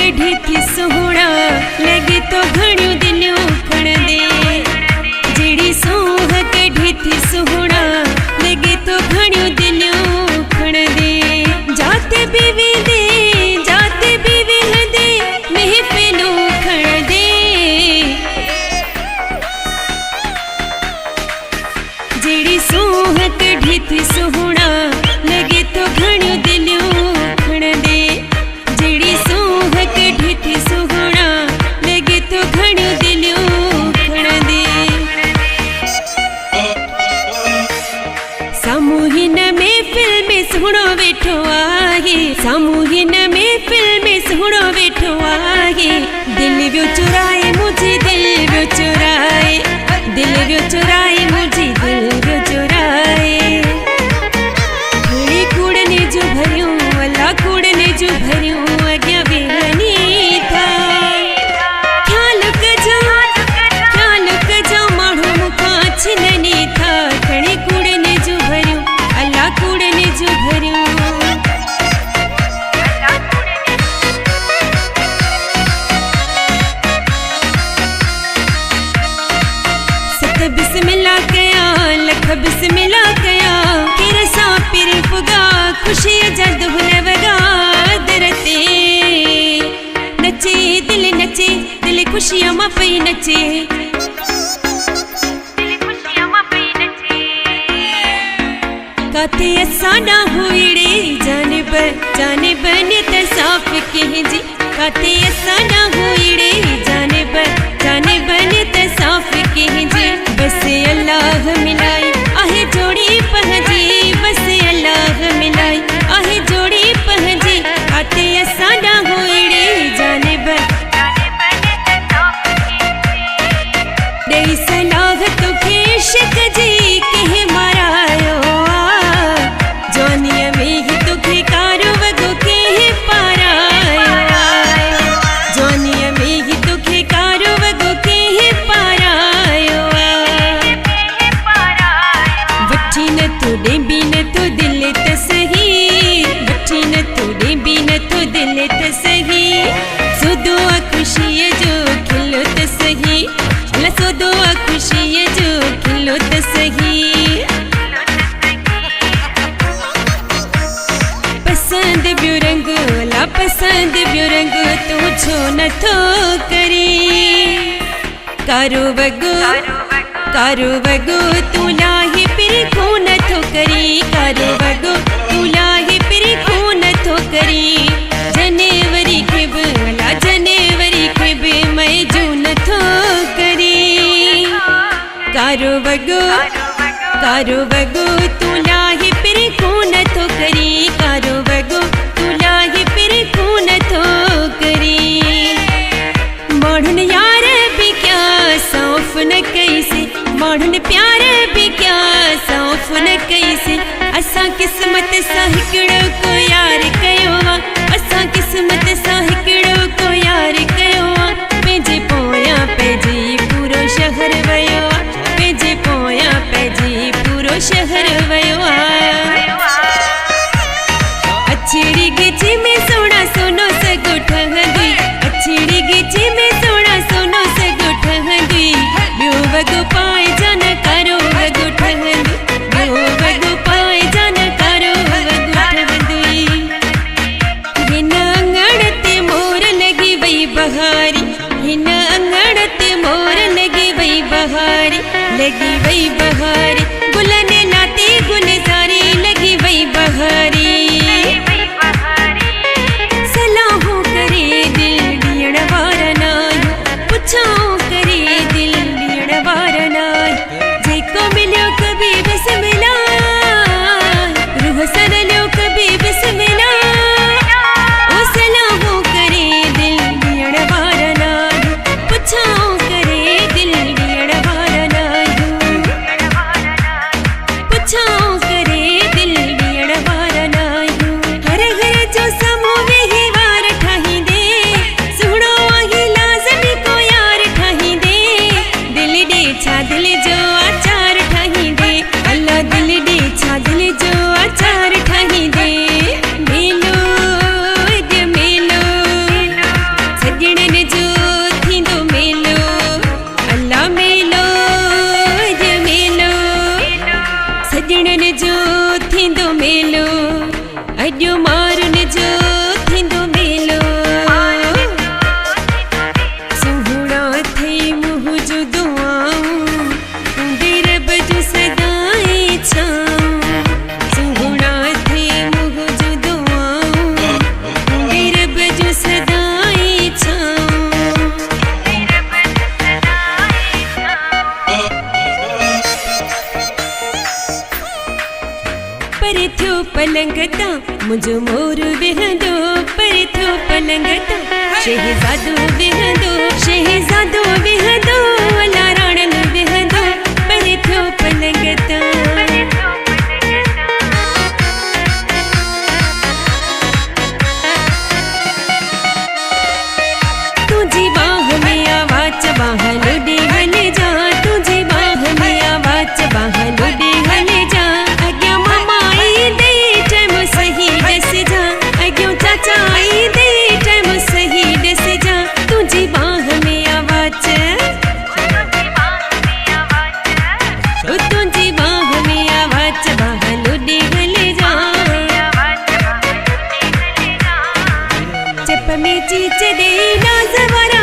कढ़ी थी सोहना लगे तो घणियों दिलियों खण दे। जेड़ी सोह कढ़ी थी सोहना लगे तो घणियों दिलियों खण दे। जाते बीवी दे जाते बीवी हदे महफिलों खण दे। जेड़ी सोह कढ़ी थी सोहना लगे तो घणियों दिलियों खण दे। जेड़ी सोह कढ़ी थी सोहना लगे तो घणियों दिलियों खण दे। सामूहिन में फिल्म सोहणो वेठो आहे। सामूहिन में फिल्म सोहणो वेठो आहे। दिल व्यो चुराए मुझे दिल व्यो चुराए। दिल व्यो चुराए मुझे दिल व्यो चुराए। घड़ी कूड़ने जो भरियों अल्लाह कूड़ने जो भरियों अग्या बेहनी था। ख्याल कजो माढ़ो मुखा छिननी था। घड़ी कूड़ने जो भरियों अल्लाह कूड़ने जो भरियों। बिस्मिल्लाह कया लख बिस्मिल्लाह कया किरसा पिर फुगा खुशी जद हुन वगा दरते। नचे दिल खुशियां मा पई नचे। काते असा ना हुईड़े जानब नित साफ कहजी। काते असा ना हुईड़े जानब नित साफ कहजी। बस अल्लाह मिलाई आहे जोड़ी पहजी। बस अल्लाह मिलाई आहे जोड़ी पहजी। काते असा ना हुईड़े जानब दई सलाह तुखे इश्क जी कह मारायो। जवानीअ में ही तुखे कारो वगो कह पारायो। जवानीअ में ही तुखे कारो वगो कह पारायो। वठी न तो डेबी न तो दिल त सही। वठी न तो डेबी न तो दिल त सही। सुदो खुशीअ जो खिलो त सही। सुदो खुशीअ जो खिलो त सही। पसंद ब्यो रंग ला पसंद ब्यो रंग तू छो नथो करी। कारो वगो तू लाहे पिर को नथो करी। कारो वगो तू लाहे पिर को नथो करी। जनेवरी खे भला जनेवरी खे बे मैं जो नथो करी। कारो वगो तू लाहे पिर को नथो करी। कारो वगो तू लाहे पिर को नथो करी। माढ़न यार भी क्या सौंफ न कैसे। माढ़न प्यार भी क्या सौंफ न कैसे। असा किस्मत सा हिकड़ो को यार कयो। असा किस्मत सा हिकड़ो को यार कयो। पेजे पोया पेजी पूरो शहर वयो। पेजे पोया पेजी पूरो शहर वयो। अछड़ी गिची में सोना सोनो सगो ठहंदी। अछड़ी गिची में सोना सोनो सगो ठहंदी। ब्यो वगो पाए जान करो वगो ठहंदी। ब्यो वगो पाए जान करो वगो ठहंदी। हिन अंगण ते मोर लगी वई बहारी। हिन अंगण ते मोर लगी वई बहारी। लगी वई बहारी गुलने नाते गुलजारी। लगी वई बहारी सलाहों करे दिल दियण वारा नायो। पुछाओ करे दिल दियण वारा नायो। जेको मिलियो कभी बस मिला रूह सनलियो कभी बस मिला। ओ सलाहों करे दिल दियण वारा नायो। पुछाओ करे दिल दियण वारा नायो। पलंगता मुझो मोर बिहंदो पर थो पलंगता शहजादो बिहंदो शहजादो बिहंदो अला राणन बिहंदो पर थो पलंगता तुझी बाह में आवाज बाह लुडी हले जा तुझी बाह में आवाज बाह लुडी हले जा अग्या मामा आई दे टाइम सही दस जा अग्यो चाचा आई दे टाइम सही दस जा तुझी बाह में आवाज ओ तुझी बाह में आवाज बाह लुडी हले जा चप में चीच दे नाजवारा